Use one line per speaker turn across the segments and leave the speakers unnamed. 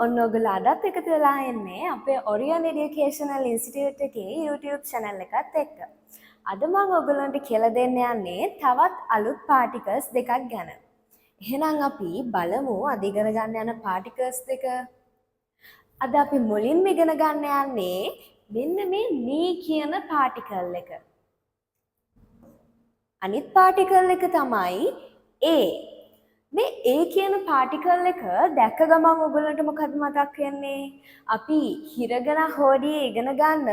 ඔන්න ඔයගොල්ලෝ අදත් එකතු වෙලා ඉන්නේ අපේ Orion Educational Institute එකේ YouTube channel එකත් එක්ක. අද මම ඔයගොල්ලන්ට කියලා දෙන්න යන්නේ තවත් අලුත් particles දෙකක් ගැන. එහෙනම් අපි බලමු අද ඉගෙන ගන්න යන particles දෙක. අද අපි මුලින්ම ඉගෙන ගන්න යන්නේ මෙන්න මේ me කියන particle එක. අනිත් particle එක තමයි a. මේ A කියන පාටිකල් එක දැක්ක ගමන් ඔයගොල්ලන්ට මොකද මතක් වෙන්නේ? අපි හිරගෙන හොඩියේ ඉගෙන ගන්න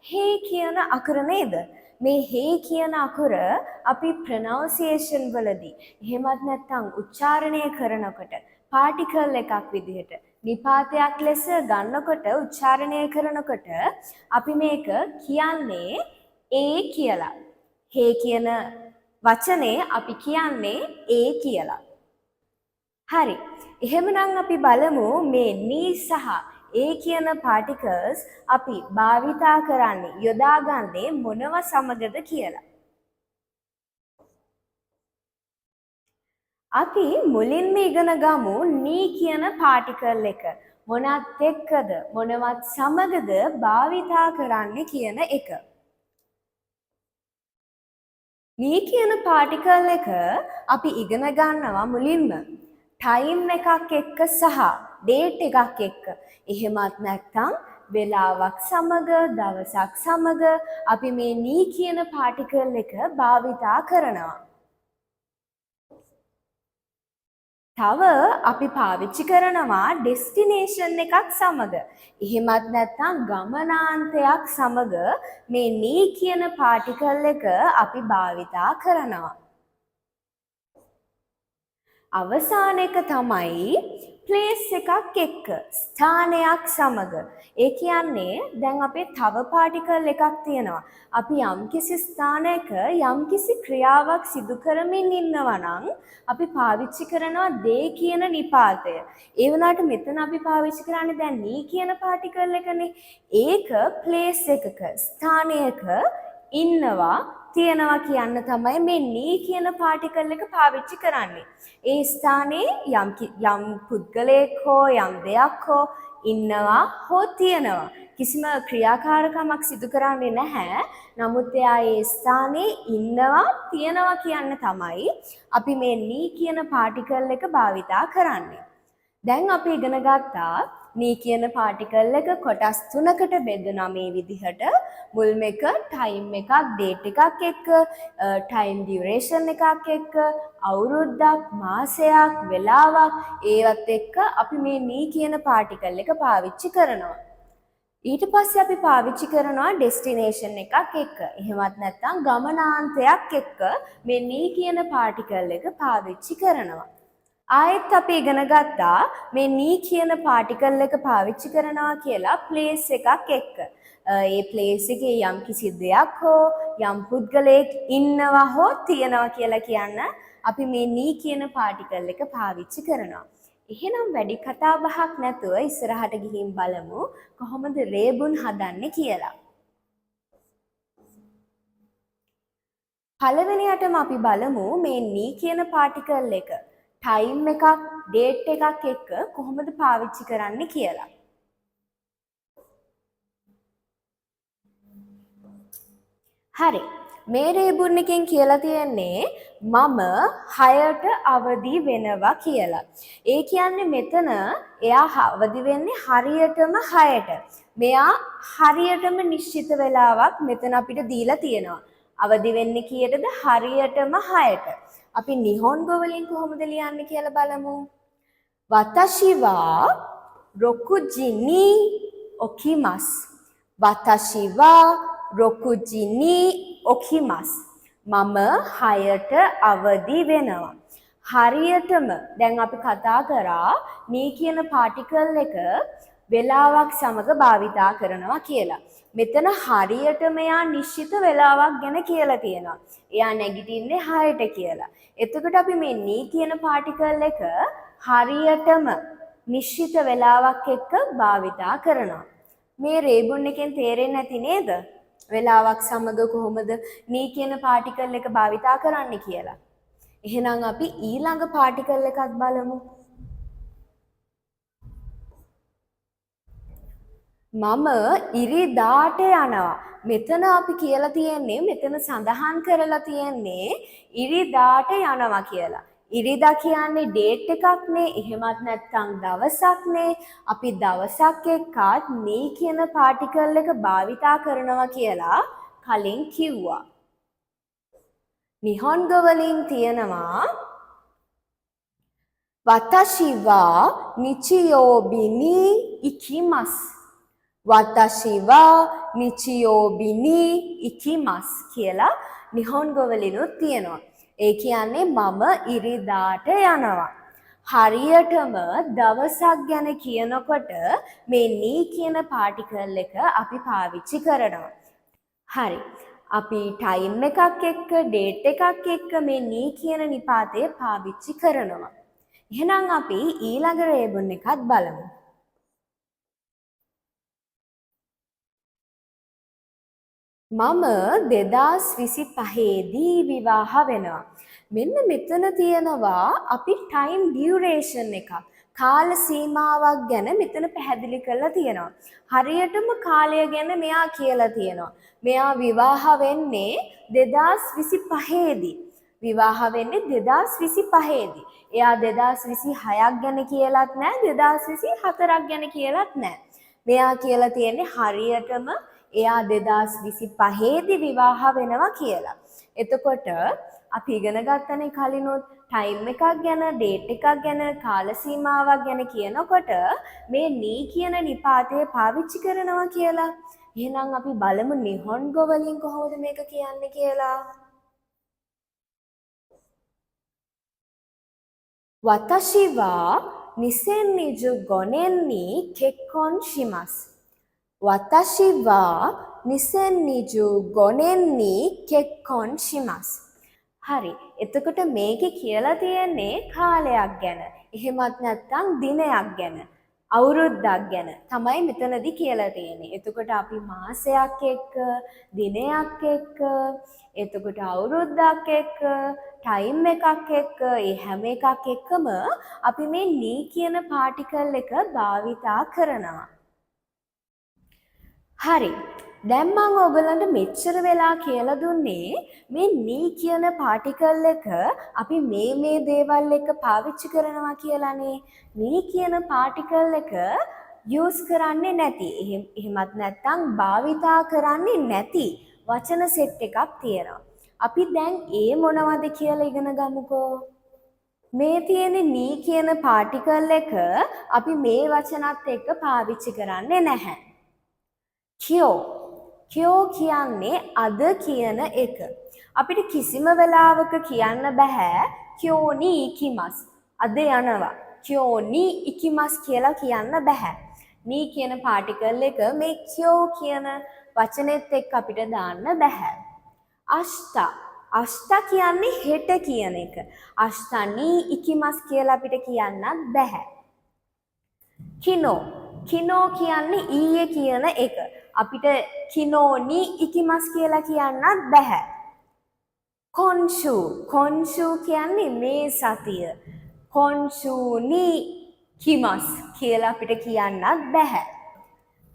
hey කියන අකුර නේද? මේ hey කියන අකුර අපි pronunciation වලදී එහෙමත් නැත්නම් උච්චාරණය කරනකොට පාටිකල් එකක් විදිහට නිපාතයක් ලෙස ගන්නකොට උච්චාරණය කරනකොට අපි මේක කියන්නේ A කියලා. hey කියන වචනේ අපි කියන්නේ A කියලා. හරි. එහෙමනම් අපි බලමු මේ ni සහ a කියන particles අපි භාවිතා කරන්නේ යොදාගන්නේ මොනව සමගද කියලා. අපි මුලින්ම ඉගෙන ගමු ni කියන particle එක. මොනත් එක්කද මොනවත් සමගද භාවිතා කරන්නේ කියන එක. ni කියන particle එක අපි ඉගෙන ගන්නවා මුලින්ම time එකක් එක්ක සහ date එකක් එක්ක. එහෙමත් නැත්නම් වෙලාවක් සමග දවසක් සමග අපි මේ ni කියන particle එක භාවිතා කරනවා. තව අපි පාවිච්චි කරනවා destination එකක් සමග. එහෙමත් නැත්නම් ගමනාන්තයක් සමග මේ ni කියන particle එක අපි භාවිතා කරනවා. අවසාන එක තමයි place එකක් එක්ක ස්ථානයක් සමග. ඒ කියන්නේ දැන් අපේ තව particle එකක් තියෙනවා. අපි යම්කිසි ස්ථානයක යම්කිසි ක්‍රියාවක් සිදු කරමින් ඉන්නවා නම් අපි පාවිච්චි කරනවා they කියන නිපාතය. ඒ වුණාට මෙතන අපි පාවිච්චි කරන්නේ දැන් ni කියන particle එකනේ. ඒක place එකක ස්ථානයක ඉන්නවා තියෙනවා කියන්න තමයි මේ ni කියන particle එක පාවිච්චි කරන්නේ. ඒ ස්ථානයේ යම් පුද්ගලයෙක් හෝ යම් දෙයක් හෝ ඉන්නවා හෝ තියෙනවා. කිසිම ක්‍රියාකාරකමක් සිදු කරන්නේ නැහැ. නමුත් එයා ඒ ස්ථානයේ ඉන්නවා තියෙනවා කියන්න තමයි අපි මේ ni කියන particle එක භාවිතා කරන්නේ. දැන් අපි ඉගෙන ගත්තා ni කියන particle එක කොටස් තුනකට බෙදුණා මේ විදිහට. මුල්ම එක time එකක් date එකක් එක්ක time duration එකක් එක්ක අවුරුද්දක් මාසයක් වෙලාවක් ඒවත් එක්ක අපි මේ ni කියන particle එක පාවිච්චි කරනවා. ඊට පස්සේ අපි පාවිච්චි කරනවා destination එකක් එක්ක. එහෙමත් නැත්නම් ගමනාන්තයක් එක්ක මේ ni කියන particle එක පාවිච්චි කරනවා. ආයෙත් අපි ඉගෙන ගත්තා මේ ni කියන particle එක පාවිච්චි කරනවා කියලා place එකක් එක්ක. ඒ place එකේ යම් කිසි දෙයක් හෝ යම් පුද්ගලයෙක් ඉන්නවා හෝ තියෙනවා කියලා කියන්න අපි මේ ni කියන particle එක පාවිච්චි කරනවා. එහෙනම් වැඩි කතා බහක් නැතුව ඉස්සරහට ගිහින් බලමු කොහොමද රේබුන් හදන්නේ කියලා. පළවෙනියටම අපි බලමු මේ ni කියන particle එක time එකක් date එකක් එක්ක කොහොමද පාවිච්චි කරන්නේ කියලා. හරි. මේ රේබුන් එකෙන් කියලා තියෙන්නේ මම 6ට අවදි වෙනවා කියලා. ඒ කියන්නේ මෙතන එයා අවදි වෙන්නේ හරියටම 6ට. මෙයා හරියටම නිශ්චිත වෙලාවක් මෙතන අපිට දීලා තියෙනවා. අවදි වෙන්නේ කීයටද? හරියටම 6ට. අපි නිහොන්ගෝ වලින් කොහොමද ලියන්නේ කියලා බලමු. Watashi wa 6 ni okimasu. Watashi wa 6 ni okimasu. මම 6ට අවදි වෙනවා. හරියටම දැන් අපි කතා කරා ni කියන particle එක වෙලාවක් සමග භාවිතා කරනවා කියලා. මෙතන හරියටම එයා නිශ්චිත වෙලාවක් ගැන කියලා තියෙනවා. එයා නැගිටින්නේ 6ට කියලා. එතකොට අපි මේ ni කියන particle එක හරියටම නිශ්චිත වෙලාවක් එක්ක භාවිතා කරනවා. මේ රේබුන් එකෙන් තේරෙන්නේ නැති නේද? වෙලාවක් සමග කොහොමද ni කියන particle එක භාවිතා කරන්නේ කියලා. එහෙනම් අපි ඊළඟ particle එකක් බලමු. මම ඉරිදාට යනවා. මෙතන අපි කියලා තියෙන්නේ මෙතන සඳහන් කරලා තියෙන්නේ ඉරිදාට යනවා කියලා. ඉරිදා කියන්නේ ඩේට් එකක්නේ. එහෙමත් නැත්නම් දවසක්නේ. අපි දවසක් එක්කත් මේ කියන පාටිකල් එක භාවිතා කරනවා කියලා කලින් කිව්වා. නිහොන්ගෝ වලින් තියෙනවා වතෂි wa nichiyōbi ni ikimasu. වතෂි wa nichiyōbi ni ikimasu කියලා නිහොන්ගෝ වලිනුත් තියෙනවා. ඒ කියන්නේ මම ඉරිදාට යනවා. හරියටම දවසක් ගැන කියනකොට මේ නී කියන පාටිකල් එක අපි පාවිච්චි කරනවා. හරි. අපි ටයිම් එකක් එක්ක ඩේට් එකක් එක්ක මේ නී කියන නිපාතය පාවිච්චි කරනවා. එහෙනම් අපි ඊළඟ රේබන් එකත් බලමු. මම 2025 දී විවාහ වෙනවා. මෙන්න මෙතන තියෙනවා අපි ටයිම් ඩියුරේෂන් එකක්. කාල සීමාවක් ගැන මෙතන පැහැදිලි කරලා තියෙනවා. හරියටම කාලය ගැන මෙයා කියලා තියෙනවා. මෙයා විවාහ වෙන්නේ 2025 දී. විවාහ වෙන්නේ 2025 දී. එයා 2026ක් ගැන කියලාත් නැහැ 2024ක් ගැන කියලාත් නැහැ. මෙයා කියලා තියෙන්නේ හරියටම එයා 2025 දී විවාහ වෙනවා කියලා. එතකොට අපි ඉගෙන ගත්තනේ කලිනුත් ටයිම් එකක් ගැන ඩේට් එකක් ගැන කාල සීමාවක් ගැන කියනකොට මේ නී කියන නිපාතය පාවිච්චි කරනවා කියලා. එහෙනම් අපි බලමු නිහොන්ගෝ වලින් කොහොමද මේක කියන්නේ කියලා. වතෂි wa2025に結婚します。私は2025年に結婚します. හරි. එතකොට මේකේ කියලා තියෙන්නේ කාලයක් ගැන. එහෙමත් නැත්නම් දිනයක් ගැන. අවුරුද්දක් ගැන තමයි මෙතනදී කියලා තියෙන්නේ. එතකොට අපි මාසයක් එක්ක, දිනයක් එක්ක, එතකොට අවුරුද්දක් එක්ක, ටයිම් එකක් එක්ක, ඒ හැම එකක් එක්කම අපි මේ නී කියන පාටිකල් එක භාවිතා කරනවා. හරි. දැන් මම ඔයගලන්ට මෙච්චර වෙලා කියලා දුන්නේ මේ නී කියන පාටිකල් එක අපි මේ දේවල් එක පාවිච්චි කරනවා කියලානේ. නී කියන පාටිකල් එක යූස් කරන්නේ නැති. එහෙමත් නැත්නම් භාවිතා කරන්නේ නැති වචන සෙට් එකක් තියෙනවා. අපි දැන් ඒ මොනවද කියලා ඉගෙන ගමුකෝ. මේ තියෙන නී කියන පාටිකල් එක අපි මේ වචනත් එක්ක පාවිච්චි කරන්නේ නැහැ. කියෝ කියන්නේ අද කියන එක. අපිට කිසිම වෙලාවක කියන්න බෑ කියෝනි ඉකිමස්. අද යනවා. කියෝනි ඉකිමස් කියලා කියන්න බෑ. නී කියන පාටිකල් එක මේ කියෝ කියන වචනේත් එක්ක අපිට දාන්න බෑ. අෂ්ටා කියන්නේ හෙට කියන එක. අෂ්ටනි ඉකිමස් කියලා අපිට කියන්නත් බෑ. කිනෝ කියන්නේ ඊයේ කියන එක. අපිට කිනෝනි ඉකිමස් කියලා කියන්නත් බෑ. කොන්ෂු කියන්නේ මේ සතිය. කොන්ෂුනි කිමස් කියලා අපිට කියන්නත් බෑ.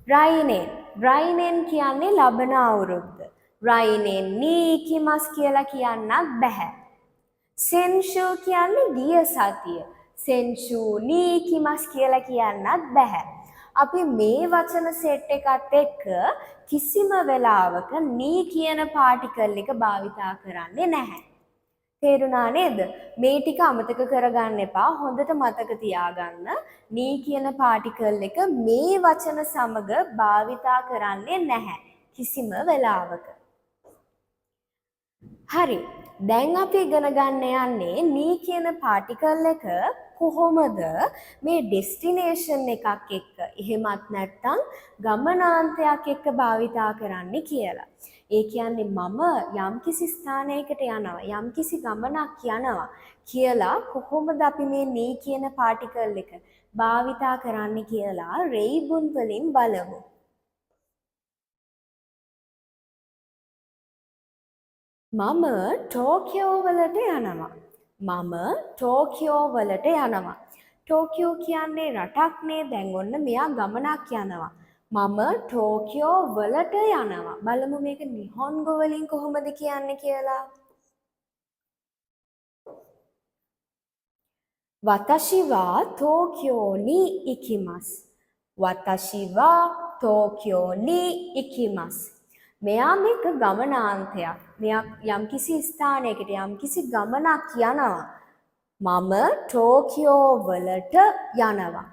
රයිනෙන් කියන්නේ ලබන අවුරුද්ද. රයිනෙන් නී ඉකිමස් කියලා කියන්නත් බෑ. සෙන්ෂු කියන්නේ ගිය සතිය. සෙන්ෂු නී ඉකිමස් කියලා කියන්නත් බෑ. අපි මේ වචන සෙට් එකත් එක්ක කිසිම වෙලාවක නී කියන පාටිකල් එක භාවිතා කරන්නේ නැහැ. තේරුණා නේද? මේ ටික අමතක කරගන්න එපා. හොඳට මතක තියාගන්න. නී කියන පාටිකල් එක මේ වචන සමග භාවිතා කරන්නේ නැහැ කිසිම වෙලාවක. හරි. දැන් අපි ඉගෙන ගන්න යන්නේ නී කියන පාටිකල් එක කොහොමද මේ ඩෙස්ටිනේෂන් එකක් එක්ක එහෙමත් නැත්නම් ගමනාන්තයක් එක්ක භාවිතා කරන්නේ කියලා. ඒ කියන්නේ මම යම්කිසි ස්ථානයකට යනවා යම්කිසි ගමනක් යනවා කියලා කොහොමද අපි මේ නී කියන පාටිකල් එක භාවිතා කරන්නේ කියලා රේබුන් වලින් බලමු. මම ටෝකියෝ වලට යනවා. ටෝකියෝ කියන්නේ රටක්නේ. දැන් ඔන්න මෙයා ගමනක් යනවා. මම ටෝකියෝ වලට යනවා. බලමු මේක නිහොන්ගෝ වලින් කොහොමද කියන්නේ කියලා. වතෂි වා ටෝකියෝ ni ikimasu. වතෂි වා ටෝකියෝ ni ikimasu. මෙයා මේක ගමනාන්තයක්. මෙයා යම්කිසි ස්ථානයකට යම්කිසි ගමනක් යනවා. මම ටෝකියෝ වලට යනවා.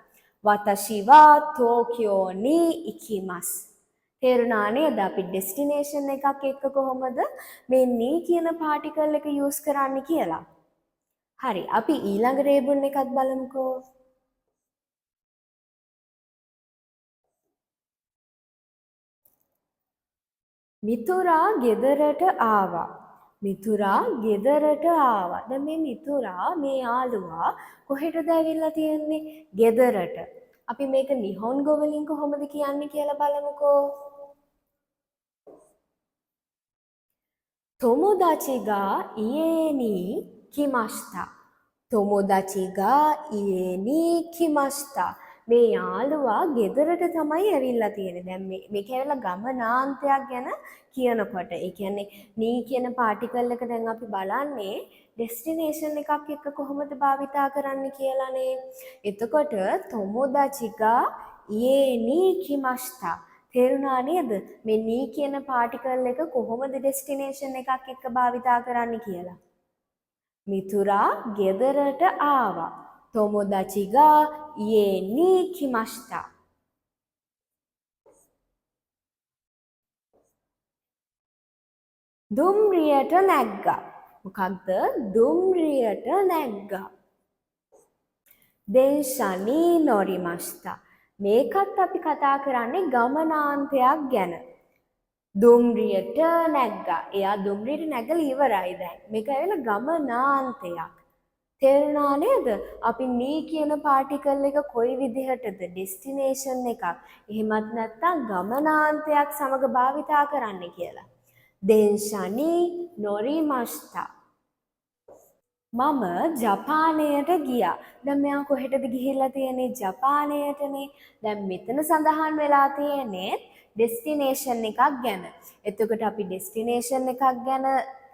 වතෂි වා ටෝකියෝ ni ikimasu. තේරුණා නේද? අපි ඩෙස්ටිනේෂන් එකක් එක්ක කොහොමද මේ ni කියන පාටිකල් එක යූස් කරන්නේ කියලා. හරි, අපි ඊළඟ රේබුන් එකත් බලමුකෝ. මිතුරා ගෙදරට ආවා. මිතුරා ගෙදරට ආවා. දැන් මේ මිතුරා මේ යාළුවා කොහෙටද ඇවිල්ලා තියෙන්නේ? ගෙදරට. අපි මේක නිහොන්ගෝ වලින් කොහොමද කියන්නේ කියලා බලමුකෝ. තොමොදාචි ගා ඉයේ ni kimashita. තොමොදාචි ගා ඉයේ ni kimashita. මේ යාළුවා ගෙදරට තමයි ඇවිල්ලා තියෙන්නේ. දැන් මේක ඇවිල්ලා ගමනාන්තයක් ගැන කියනකොට ඒ කියන්නේ නී කියන පාටිකල් එක දැන් අපි බලන්නේ ඩෙස්ටිනේෂන් එකක් එක්ක කොහොමද භාවිතා කරන්න කියලානේ. එතකොට තොමොදාචි ගා ඉයේ ni kimashita. තේරුණා නේද? මේ නී කියන පාටිකල් එක කොහොමද ඩෙස්ටිනේෂන් එකක් එක්ක භාවිතා කරන්න කියලා. මිතුරා ගෙදරට ආවා. තොමොදාචි ගා ඉයේ ni kimashita. දුම්රියට නැග්ගා. මොකක්ද? දුම්රියට නැග්ගා. දෙන්ෂනි නොරිමashita. මේකත් අපි කතා කරන්නේ ගමනාන්තයක් ගැන. දුම්රියට නැග්ගා. එයා දුම්රියට නැගලා ඉවරයි දැන්. මේක ඇවිල්ලා ගමනාන්තයක්. තේරුණා නේද? අපි නී කියන පාටිකල් එක කොයි විදිහටද ඩෙස්ටිනේෂන් එකක් එහෙමත් නැත්නම් ගමනාන්තයක් සමග භාවිතා කරන්න කියලා. දෙන්ෂනි නොරිමashita. මම ජපානයට ගියා. දැන් මෙයා කොහෙටද ගිහිල්ලා තියෙන්නේ? ජපානයටනේ. දැන් මෙතන සඳහන් වෙලා තියෙන්නේ ඩෙස්ටිනේෂන් එකක් ගැන. එතකොට අපි ඩෙස්ටිනේෂන් එකක් ගැන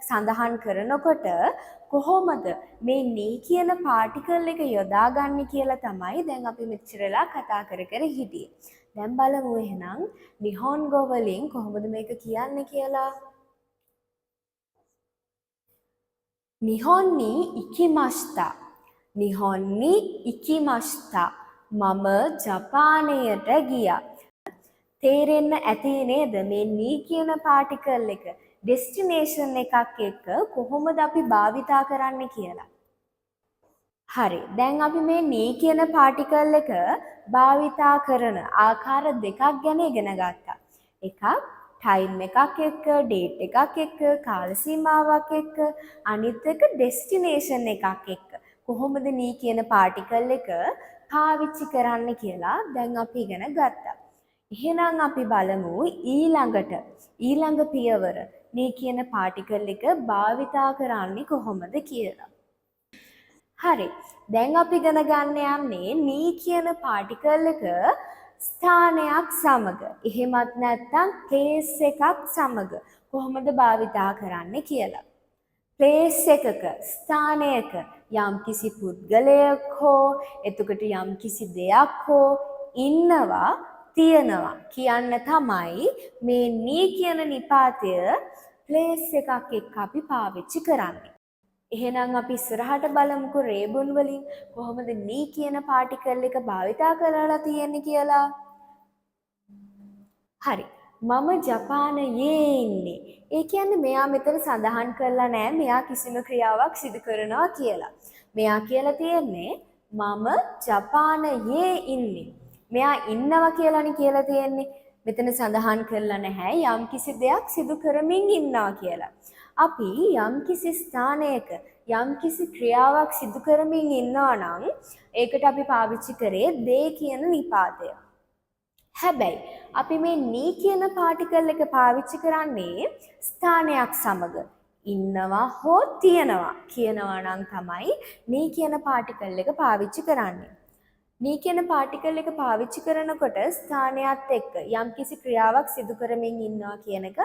සඳහන් කරනකොට කොහොමද මේ නී කියන පාටිකල් එක යොදාගන්නේ කියලා තමයි දැන් අපි මෙච්චරලා කතා කර හිටියේ. දැන් බලමු එහෙනම් නිහොන්ගෝ වලින් කොහොමද මේක කියන්නේ කියලා. නිහොන් ni ikimashita. නිහොන් ni ikimashita. මම ජපානයට ගියා. තේරෙන්න ඇති නේද මේ නී කියන පාටිකල් එක ඩෙස්ටිනේෂන් එකක් එක්ක කොහොමද අපි භාවිතා කරන්න කියලා. හරි, දැන් අපි මේ නී කියන පාටිකල් එක භාවිතා කරන ආකාර දෙකක් ගැන ඉගෙන ගත්තා. එකක් ටයිම් එකක් එක්ක, ඩේට් එකක් එක්ක, කාල සීමාවක් එක්ක, අනිත් එක ඩෙස්ටිනේෂන් එකක් එක්ක. කොහොමද නී කියන පාටිකල් එක පාවිච්චි කරන්න කියලා දැන් අපි ඉගෙන ගත්තා. එහෙනම් අපි බලමු ඊළඟ පියවර නී කියන පාටිකල් එක භාවිතා කරන්නේ කොහොමද කියලා. හරි, දැන් අපි ඉගෙන ගන්න යන්නේ නී කියන පාටිකල් එක ස්ථානයක් සමග එහෙමත් නැත්නම් ප්ලේස් එකක් සමග කොහොමද භාවිතා කරන්නේ කියලා. ප්ලේස් එකක ස්ථානයක යම්කිසි පුද්ගලයෙක් හෝ එතකොට යම්කිසි දෙයක් හෝ ඉන්නවා තියනවා කියන්න තමයි මේ නී කියන නිපාතය ප්ලේස් එකක් එක්ක අපි පාවිච්චි කරන්නේ. එහෙනම් අපි ඉස්සරහට බලමුකෝ රේබුන් වලින් කොහොමද නී කියන පාටිකල් එක භාවිතා කරලා තියෙන්නේ කියලා. හරි, මම ජපානයේ ඉන්නේ. ඒ කියන්නේ මෙයා මෙතන සඳහන් කරලා නැහැ මෙයා කිසිම ක්‍රියාවක් සිදු කරනවා කියලා. මෙයා කියලා තියෙන්නේ මම ජපානයේ ඉන්නේ. මෙයා ඉන්නවා කියලානේ කියලා තියෙන්නේ. මෙතන සඳහන් කරලා නැහැ යම්කිසි දෙයක් සිදු කරමින් ඉන්නවා කියලා. අපි යම්කිසි ස්ථානයක යම්කිසි ක්‍රියාවක් සිදු කරමින් ඉන්නවා නම් ඒකට අපි පාවිච්චි කරේ දේ කියන නිපාතය. හැබැයි අපි මේ නී කියන පාටිකල් එක පාවිච්චි කරන්නේ ස්ථානයක් සමග ඉන්නවා හෝ තියනවා කියනවා නම් තමයි නී කියන පාටිකල් එක පාවිච්චි කරන්නේ. නී කියන පාටිකල් එක පාවිච්චි කරනකොට ස්ථානයත් එක්ක යම්කිසි ක්‍රියාවක් සිදු කරමින් ඉන්නවා කියන එක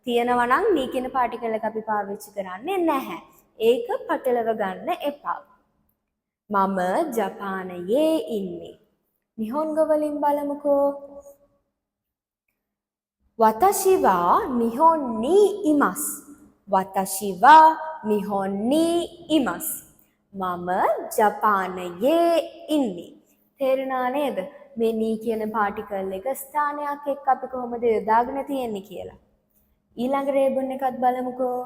තියෙනවා නම් නී කියන පාටිකල් එක අපි පාවිච්චි කරන්නේ නැහැ. ඒක පටලව ගන්න එපා. මම ජපානයේ ඉන්නේ. නිහොන්ගෝ වලින් බලමුකෝ. වතෂි වා නිහොන් ni imasu. වතෂි වා නිහොන් ni imasu. මම ජපානයේ ඉන්නේ. තේරුණා නේද? මේ නී කියන පාටිකල් එක ස්ථානයක් එක්ක අපි කොහොමද යොදාගෙන තියෙන්නේ කියලා. ඊළඟ රේබන් එකත් බලමුකෝ.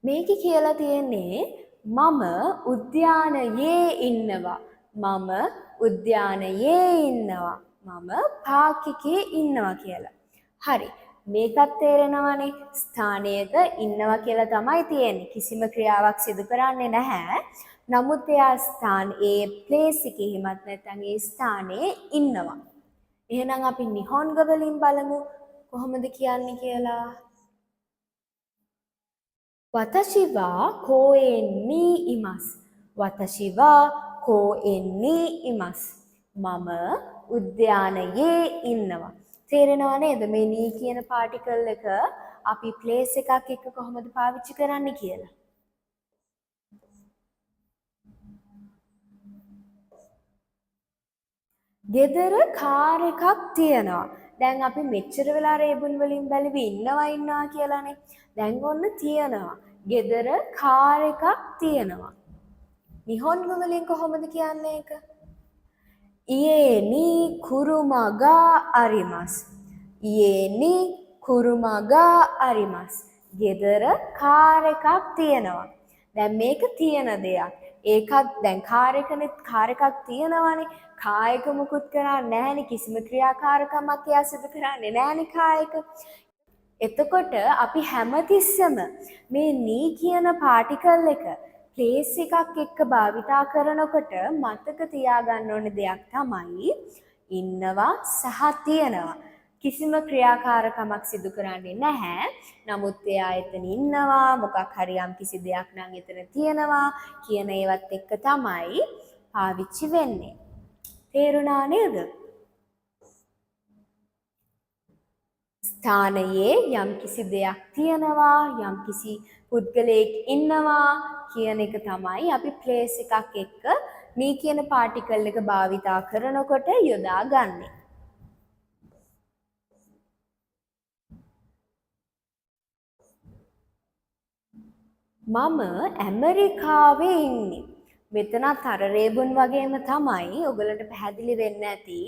මේකේ කියලා තියෙන්නේ මම උද්‍යානයේ ඉන්නවා. මම උද්‍යානයේ ඉන්නවා. මම පාක් එකේ ඉන්නවා කියලා. හරි. මේකත් තේරෙනවනේ. ස්ථානයක ඉන්නවා කියලා තමයි තියෙන්නේ. කිසිම ක්‍රියාවක් සිදු කරන්නේ නැහැ. නමුත් එයා ඒ ප්ලේස් එකේ හිමත් නැත්නම් ඒ ස්ථානයේ ඉන්නවා. එහෙනම් අපි නිහොන්ග වලින් බලමු කොහොමද කියන්නේ කියලා. වතෂි වා කෝඑන් ni imasu. වතෂි වා කෝඑන් ni imasu. මම උද්‍යානයේ ඉන්නවා. තේරෙනව නේද මේ නී කියන පාටිකල් එක අපි ප්ලේස් එකක් එක්ක කොහොමද පාවිච්චි කරන්නේ කියලා. ගෙදර කාර් එකක් තියෙනවා. දැන් අපි මෙච්චර වෙලා රේබුන් වලින් බැලුවේ ඉන්නවා කියලානේ. දැන් ඔන්න තියෙනවා. ගෙදර කාර් එකක් තියෙනවා. නිහොන්ග වලින් කොහොමද කියන්නේ ඒක? ඉයේ ni kurumaga arimasu. ඉයේ ni kurumaga arimasu. ගෙදර කාර් එකක් තියෙනවා. දැන් මේක තියෙන දෙයක්. ඒකත් දැන් කාර් එකක් තියෙනවානේ. කායක මුකුත් කරන්නේ නැහැනේ. කිසිම ක්‍රියාකාරකමක් එයා සිදු කරන්නේ නැහැනේ කායක. එතකොට අපි හැමතිස්සම මේ නී කියන පාටිකල් එක ප්ලේස් එකක් එක්ක භාවිතා කරනකොට මතක තියාගන්න ඕන දෙයක් තමයි ඉන්නවා සහ තියෙනවා. කිසිම ක්‍රියාකාරකමක් සිදු කරන්නේ නැහැ. නමුත් එයා එතන ඉන්නවා, මොකක් හරි යම් කිසි දෙයක් නම් එතන තියෙනවා කියන ඒවත් එක්ක තමයි පාවිච්චි වෙන්නේ. තේරුණා නේද? ස්ථානයේ යම්කිසි දෙයක් තියෙනවා, යම්කිසි පුද්ගලයෙක් ඉන්නවා කියන එක තමයි අපි ප්ලේස් එකක් එක්ක මේ කියන පාටිකල් එක භාවිතා කරනකොට යොදාගන්නේ. මම ඇමරිකාවේ ඉන්නේ. මෙතනත් අර රේබුන් වගේම තමයි ඔයගලන්ට පැහැදිලි වෙන්න ඇති.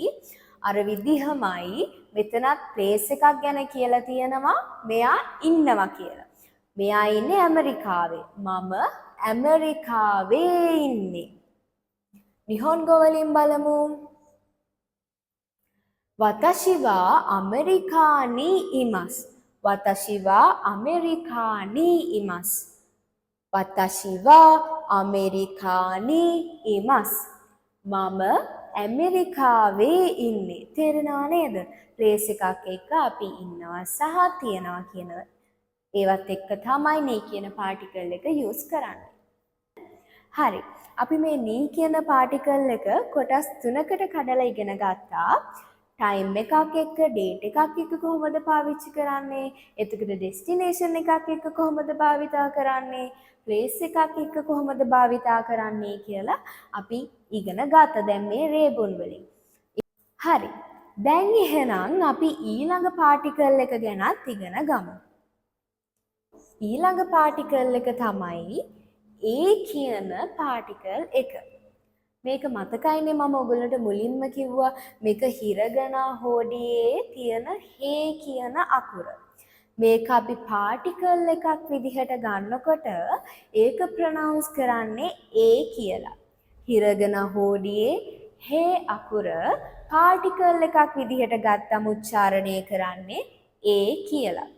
අර විදිහමයි මෙතනත් ප්ලේස් එකක් ගැන කියලා තියෙනවා මෙයා ඉන්නවා කියලා. මෙයා ඉන්නේ ඇමරිකාවේ. මම ඇමරිකාවේ ඉන්නේ. නිහොන්ගෝ වලින් බලමු. වතෂි වා අමෙරිකා ni imasu. වතෂි වා අමෙරිකා ni imasu. වතෂි වා අමෙරිකා ni imasu. මම ඇමරිකාවේ ඉන්නේ. තේරෙනව නේද? ප්ලේස් එකක් එක්ක අපි ඉන්නවා සහ තියනවා කියන ඒවත් එක්ක තමයි නී කියන පාටිකල් එක යූස් කරන්නේ. හරි. අපි මේ නී කියන පාටිකල් එක කොටස් 3කට කඩලා ඉගෙන ගත්තා. ටයිම් එකක් එක්ක, ඩේට් එකක් එක්ක කොහොමද පාවිච්චි කරන්නේ? එතකොට ඩෙස්ටිනේෂන් එකක් එක්ක කොහොමද භාවිතා කරන්නේ? ප්ලේස් එකක් එක්ක කොහොමද භාවිතා කරන්නේ කියලා අපි ඉගෙන ගත්තා දැන් මේ රේබුන් වලින්. හරි. දැන් එහෙනම් අපි ඊළඟ පාටිකල් එක ගැනත් ඉගෙන ගමු. ඊළඟ පාටිකල් එක තමයි ඒ කියන පාටිකල් එක. මේක මතකයිනේ මම ඔයගොල්ලන්ට මුලින්ම කිව්වා මේක හිරගනා හෝඩියේ තියෙන හේ කියන අකුර. මේක අපි පාටිකල් එකක් විදිහට ගන්නකොට ඒක ප්‍රොනවුන්ස් කරන්නේ ඒ කියලා. හිරගනා හෝඩියේ හේ අකුර පාටිකල් එකක් විදිහට ගත්තම උච්චාරණය කරන්නේ ඒ කියලා.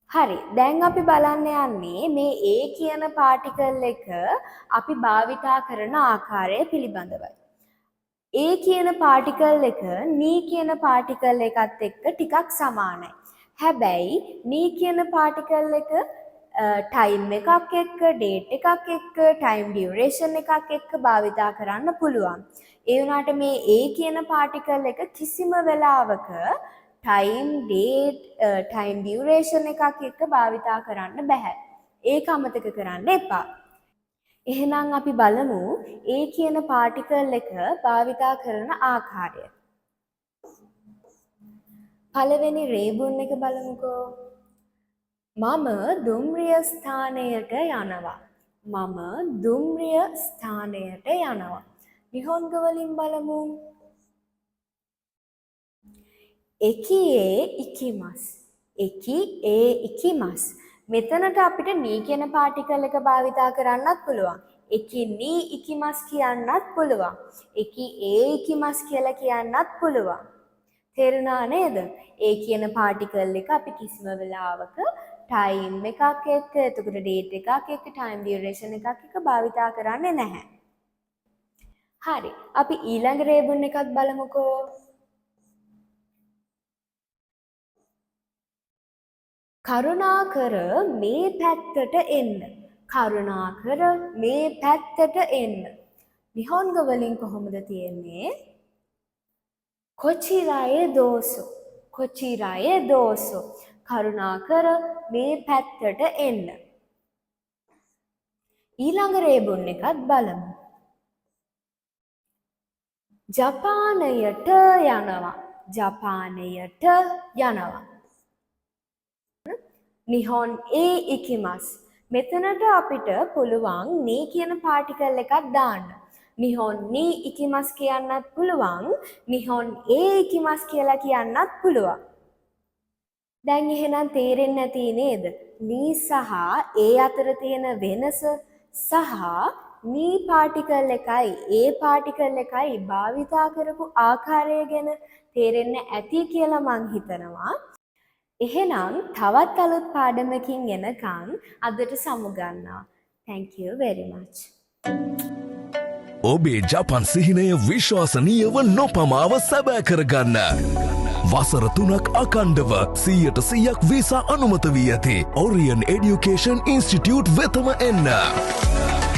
හරි. දැන් අපි බලන්න යන්නේ මේ ඒ කියන පාටිකල් එක අපි භාවිතා කරන ආකාරය පිළිබඳවයි. ඒ කියන පාටිකල් එක නී කියන පාටිකල් එකත් එක්ක ටිකක් සමානයි. හැබැයි නී කියන පාටිකල් එක ටයිම් එකක් එක්ක, ඩේට් එකක් එක්ක, ටයිම් ඩියුරේෂන් එකක් එක්ක භාවිතා කරන්න පුළුවන්. ඒ වුණාට මේ ඒ කියන පාටිකල් එක කිසිම වෙලාවක ටයිම්, ඩේට්, ටයිම් ඩියුරේෂන් එකක් එක්ක භාවිතා කරන්න බෑ. ඒක අමතක කරන්න එපා. එහෙනම් අපි බලමු ඒ කියන පාටිකල් එක භාවිතා කරන ආකාරය. පළවෙනි රේබුන් එක බලමුකෝ. මම දුම්රිය ස්ථානයට යනවා. මම දුම්රිය ස්ථානයට යනවා. නිහොන්ග වලින් බලමු. එකි ඒ ඉකිමස්. එකි ඒ ඉකිමස්. මෙතනට අපිට නී කියන පාටිකල් එක භාවිතා කරන්නත් පුළුවන්. එකි නී ඉකිමස් කියන්නත් පුළුවන්. එකි ඒ ඉකිමස් කියලා කියන්නත් පුළුවන්. තේරුණා නේද? ඒ කියන පාටිකල් එක අපි කිසිම වෙලාවක ටයිම් එකක් එක්ක, එතකොට ඩේට් එකක් එක්ක, ටයිම් ඩියුරේෂන් එකක් එක්ක භාවිතා කරන්නේ නැහැ. හරි. අපි ඊළඟ රේබුන් එකත් බලමුකෝ. කරුණාකර මේ පැත්තට එන්න. කරුණාකර මේ පැත්තට එන්න. නිහොන්ග වලින් කොහොමද තියෙන්නේ? කොචිරායේ දෝසෝ. කොචිරායේ දෝසෝ. කරුණාකර මේ පැත්තට එන්න. ඊළඟ රේබුන් එකත් බලමු. ජපානයට යනවා. ජපානයට යනවා. නිහොන් ඒ ඉකිමස්. මෙතනට අපිට පුළුවන් නී කියන පාටිකල් එකක් දාන්න. නිහොන් නී ඉකිමස් කියන්නත් පුළුවන්. නිහොන් ඒ ඉකිමස් කියලා කියන්නත් පුළුවන්. දැන් එහෙනම් තේරෙන්නේ නැති නේද? නී සහ ඒ අතර තියෙන වෙනස සහ නී පාටිකල් එකයි ඒ පාටිකල් එකයි භාවිතා කරපු ආකාරය ගැන තේරෙන්න ඇති කියලා මං හිතනවා. එහෙනම් තවත් අලුත් පාඩමකින් එනකන් අදට සමුගන්නවා. Thank you very much.
ඔබේ ජපන් සිහිනය විශ්වාසනීයව නොපමාව සැබෑ කරගන්න. වසර 3ක් අකණ්ඩව 100% වීසා අනුමත වී ඇති Orion Education Institute වෙතම එන්න.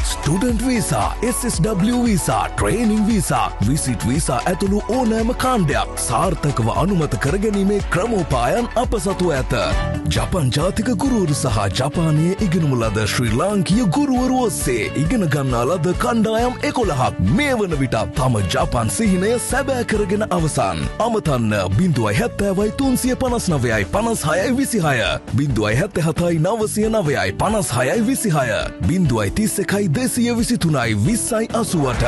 Student visa, SSW visa, training visa, visit visa ඇතුළු ඕනෑම කාණ්ඩයක් සාර්ථකව අනුමත කරගැනීමේ ක්‍රමෝපායන් අප සතු ඇත. ජපන් ජාතික ගුරුවරු සහ ජපානයේ ඉගෙනුම ලද ශ්‍රී ලාංකීය ගුරුවරු ඔස්සේ ඉගෙන ගන්නා ලද කණ්ඩායම් 11ක් මේ වන විට තම ජපන් සිහිනය සැබෑ කරගෙන අවසන්. අමතන්න 070 359 56 26 077 909 56 223 2080.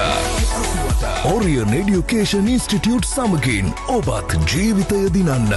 Orion Education Institute සමගින් ඔබත් ජීවිතය දිනන්න.